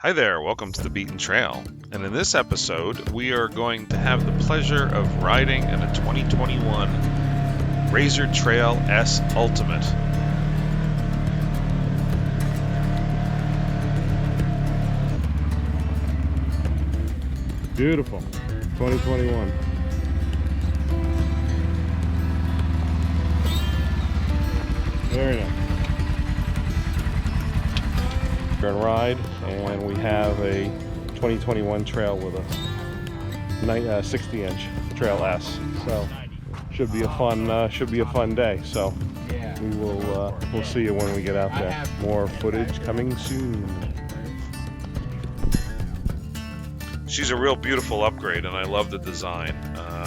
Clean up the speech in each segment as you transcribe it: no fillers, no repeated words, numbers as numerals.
Hi there, welcome to the Beaten Trail. And in this episode, we are going to have the pleasure of riding in a 2021 Razor Trail S Ultimate. Beautiful. 2021. Very nice. We're gonna ride, and we have a 2021 trail with a 60-inch Trail S. So should be a fun day. So we'll see you when we get out there. More footage coming soon. She's a real beautiful upgrade, and I love the design.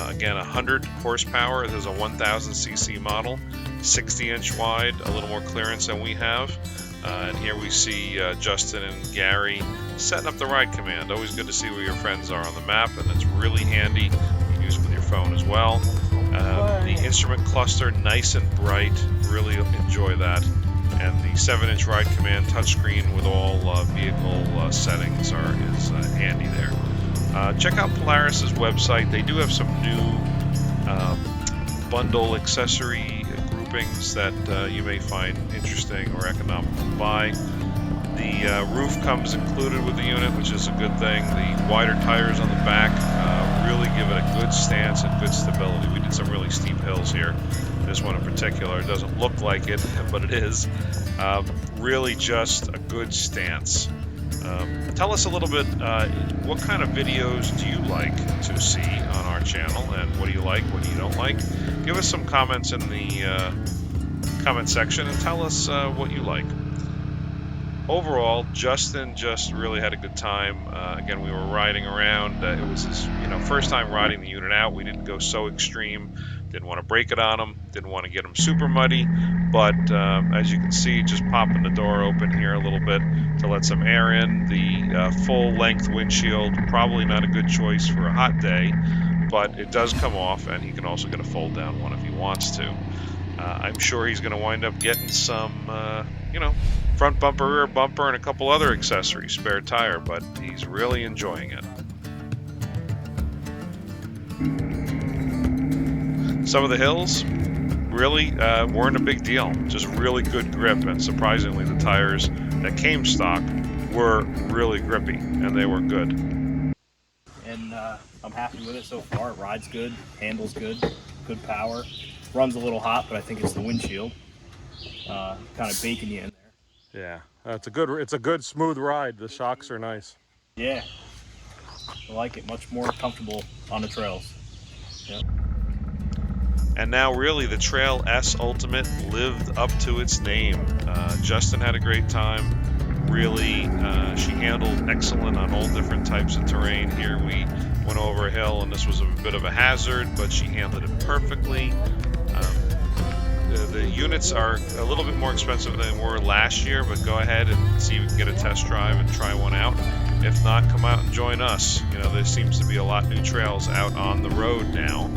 Again, 100 horsepower. There's a 1000cc model, 60-inch wide, a little more clearance than we have. And here we see Justin and Gary setting up the ride command. Always good to see where your friends are on the map, and it's really handy. You can use it with your phone as well. The instrument cluster, nice and bright. Really enjoy that. And the 7-inch ride command touchscreen with all vehicle settings is handy there. Check out Polaris's website. They do have some new bundle accessory groupings that you may find interesting or economical to buy. The roof comes included with the unit, which is a good thing. The wider tires on the back really give it a good stance and good stability. We did some really steep hills here. This one in particular doesn't look like it, but it is. Really just a good stance. Tell us a little bit, what kind of videos do you like to see on our channel, and what do you like, what do you don't like? Give us some comments in the comment section and tell us what you like. Overall, Justin just really had a good time. Again, we were riding around. It was his first time riding the unit out. We didn't go so extreme. Didn't want to break it on him. Didn't want to get him super muddy. But as you can see, just popping the door open here a little bit to let some air in. The full-length windshield, probably not a good choice for a hot day, but it does come off, and he can also get a fold-down one if he wants to. I'm sure he's going to wind up getting some, front bumper, rear bumper, and a couple other accessories, spare tire, but he's really enjoying it. Some of the hills really weren't a big deal, just really good grip, and surprisingly the tires that came stock were really grippy, and they were good. And I'm happy with it so far. It rides good, handles good, good power. Runs a little hot, but I think it's the windshield kind of baking you in there. Yeah, it's a good smooth ride. The shocks are nice. Yeah, I like it. Much more comfortable on the trails. Yep. And now really the Trail S Ultimate lived up to its name. Justin had a great time. Really, she handled excellent on all different types of terrain. Here we went over a hill, and this was a bit of a hazard, but she handled it perfectly. The units are a little bit more expensive than they were last year, but go ahead and see if you can get a test drive and try one out. If not, come out and join us. There seems to be a lot of new trails out on the road now.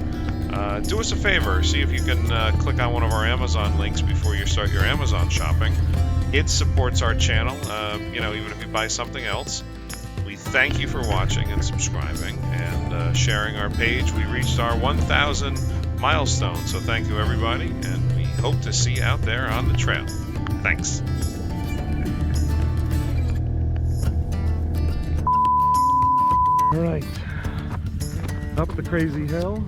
Do us a favor, see if you can click on one of our Amazon links before you start your Amazon shopping. It supports our channel, even if you buy something else. We thank you for watching and subscribing and sharing our page. We reached our 1,000 milestone, so thank you everybody, and we hope to see you out there on the trail. Thanks. All right, up the crazy hill.